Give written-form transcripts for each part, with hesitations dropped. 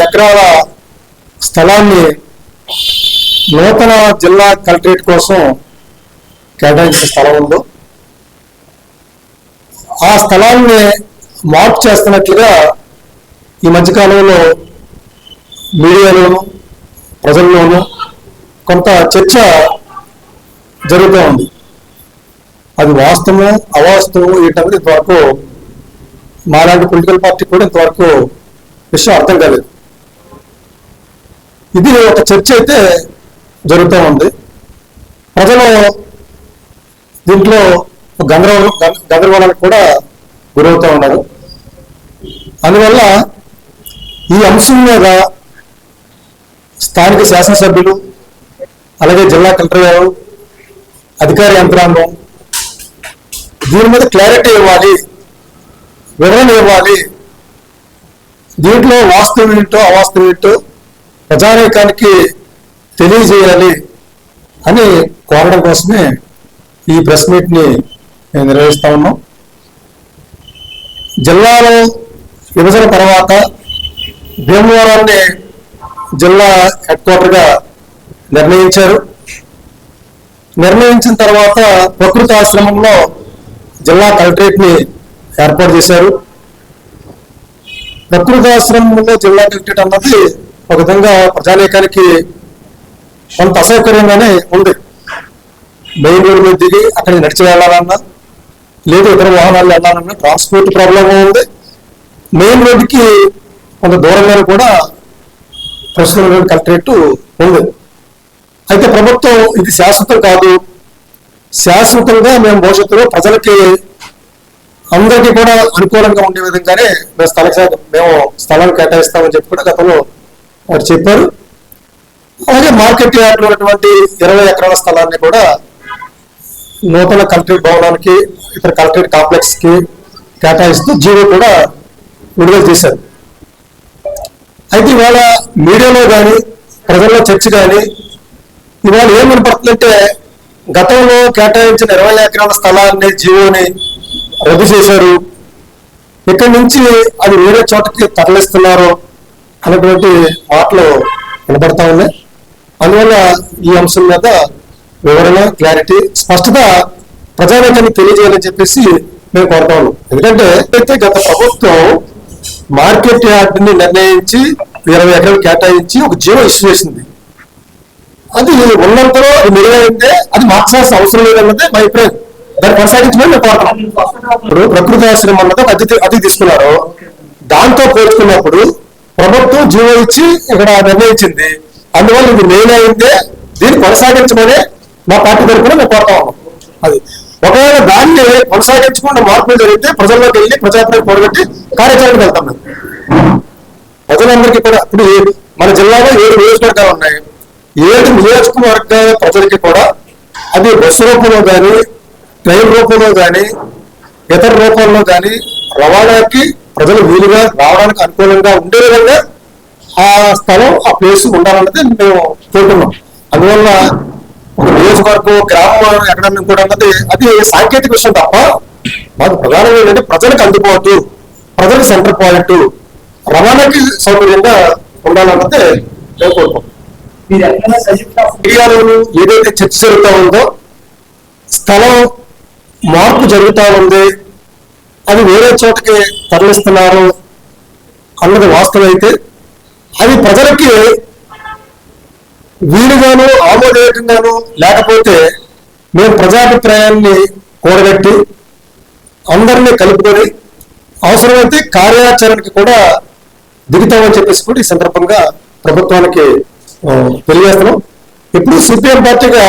ఎకరాల స్థలాన్ని నూతన జిల్లా కలెక్టరేట్ కోసం కేటాయించిన స్థలం ఉందో ఆ స్థలాన్ని మార్పు చేస్తున్నట్లుగా ఈ మధ్యకాలంలో మీడియాలోను ప్రజల్లోనూ కొంత చర్చ జరుగుతూ ఉంది. అది వాస్తవం అవాస్తవం ఏంటనేది ఇంతవరకు మాలాంటి పొలిటికల్ పార్టీ కూడా ఇంతవరకు విషయం అర్థం కాలేదు. ఇది ఒక చర్చ అయితే జరుగుతూ ఉంది. ప్రజలు దీంట్లో గందరగోళానికి కూడా గురవుతూ ఉన్నారు. అందువల్ల ఈ అంశం మీద స్థానిక శాసనసభ్యులు అలాగే జిల్లా కలెక్టర్ గారు అధికార యంత్రాంగం దీని మీద క్లారిటీ ఇవ్వాలి, వివరణ ఇవ్వాలి. దీంట్లో వాస్తవం ఏంటో అవాస్తవం ఏంటో ప్రజానీకానికి తెలియజేయాలి అని కోరడం కోసమే ఈ ప్రెస్ మీట్ని నిర్వహిస్తా ఉన్నాం. జిల్లాలో విభజన తర్వాత భీమవరాన్ని జిల్లా హెడ్ క్వార్టర్గా నిర్ణయించారు. నిర్ణయించిన తర్వాత ప్రకృతి ఆశ్రమంలో జిల్లా కలెక్టరేట్ని ఏర్పాటు చేశారు. ప్రకృతి ఆశ్రమంలో జిల్లా కలెక్టరేట్ అన్నది ఒక విధంగా ప్రజానీకానికి కొంత అసౌకర్యంగానే ఉంది. మెయిన్ రోడ్ మీద దిగి అక్కడికి నడిచి వెళ్ళాలన్నా లేదు ఇతర వాహనాలు వెళ్ళాలన్నా ట్రాన్స్పోర్ట్ ప్రాబ్లం ఉంది. మెయిన్ రోడ్డుకి కొంత దూరంగా కూడా ప్రస్తుతం కలెక్టరేట్ ఉంది. అయితే ప్రభుత్వం ఇది శాశ్వతం కాదు, శాశ్వతంగా మేము భవిష్యత్తులో ప్రజలకి అందరికీ కూడా అనుకూలంగా ఉండే విధంగానే మేము స్థలాన్ని కేటాయిస్తామని చెప్పి కూడా గతంలో వారు చెప్పారు. అలాగే మార్కెట్ యార్డ్లో ఉన్నటువంటి 20 ఎకరాల స్థలాన్ని కూడా నూతన కలెక్టరేట్ భవనానికి ఇతర కలెక్టరేట్ కాంప్లెక్స్ కి కేటాయిస్తూ జీవో కూడా విడుదల చేశారు. అయితే ఇవాళ మీడియాలో కానీ ప్రజల్లో చర్చ కానీ ఇవాళ ఏం వినపడుతుందంటే గతంలో కేటాయించిన 20 ఎకరాల స్థలాన్ని జీవోని రద్దు చేశారు, ఇక్కడి నుంచి అది వేరే చోటకి తరలిస్తున్నారు అనేటువంటి మాటలు వినపడతా ఉన్నాయి. అందువల్ల ఈ అంశం మీద వివరణ క్లారిటీ స్పష్టత ప్రజానీకానికి తెలియజేయాలని చెప్పేసి మేము కోరుతా ఉన్నాం. ఎందుకంటే అయితే గత ప్రభుత్వం మార్కెట్ యార్డ్ని నిర్ణయించి 20 ఎకరాలు కేటాయించి ఒక జీవో ఇష్యూ చేసింది. అది ఉన్నంతలో అది మెరుగైతే అది మార్చాల్సిన అవసరం లేదన్నదే మా అభిప్రాయం. దాన్ని కొనసాగించమని మేము కోరుతున్నాం. ఇప్పుడు ప్రకృతి ఆశ్రమం అన్నది అది తీసుకున్నారు. దాంతో పోల్చుకున్నప్పుడు ప్రభుత్వం జీవో ఇచ్చి ఇక్కడ నిర్ణయించింది. అందువల్ల ఇది మెయిన్ అయిందే దీన్ని కొనసాగించమని మా పార్టీ తరఫున మేము కోరుతా ఉన్నాం. అది ఒకవేళ దాన్ని కొనసాగించకుండా మార్పులు జరిగితే ప్రజల్లోకి వెళ్ళి ప్రజాప్రతిని కూడగట్టి కార్యాచరణకు వెళ్తాం. మేము ప్రజలందరికీ కూడా ఇప్పుడు మన జిల్లాలో 7 నియోజకవర్గాలు ఉన్నాయి. 7 నియోజకవర్గాల ప్రజలకి కూడా అది బస్సు రూపంలో కానీ ట్రైన్ రూపంలో కానీ ఇతర రూపంలో కానీ రవాణాకి ప్రజలు వీలుగా రావడానికి అనుకూలంగా ఉండే విధంగా ఆ స్థలం ఆ ప్లేస్ ఉండాలన్నది మేము కోరుతున్నాం. అందువల్ల ఒక నియోజకవర్గం గ్రామం ఎక్కడన్నా కూడా అన్నది అది సాంకేతిక విషయం తప్ప మాకు ప్రధానంగా ఏంటంటే ప్రజలకు అందుబాటు, ప్రజలకు సెంటర్ పాయింట్, రవాణాకి సౌకర్యంగా ఉండాలన్నది మేము కోరుకుంటాం. మీడియాలో ఏదైతే చర్చ జరుగుతూ ఉందో స్థలం మార్పు జరుగుతూ ఉంది, అది వేరే చోటకి తరలిస్తున్నారు అన్నది వాస్తవం అయితే అది ప్రజలకి వీలుగాను ఆమోదయోగ్యంగాను లేకపోతే మేము ప్రజాభిప్రాయాన్ని కూడగట్టి అందరినీ కలుపుకొని అవసరమైతే కార్యాచరణకి కూడా దిగుతామని చెప్పేసి కూడా ఈ సందర్భంగా ప్రభుత్వానికి తెలియజేస్తున్నాం. ఇప్పుడు సిపిఎం పార్టీగా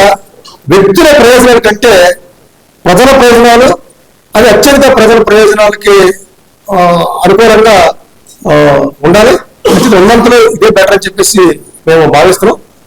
వ్యక్తుల ప్రయోజనాల కంటే ప్రజల ప్రయోజనాలు అది అత్యంత ప్రజల ప్రయోజనాలకి అనుకూలంగా ఉండాలి. ఉన్నంతలో ఇదే బెటర్ అని చెప్పేసి మేము భావిస్తున్నాం.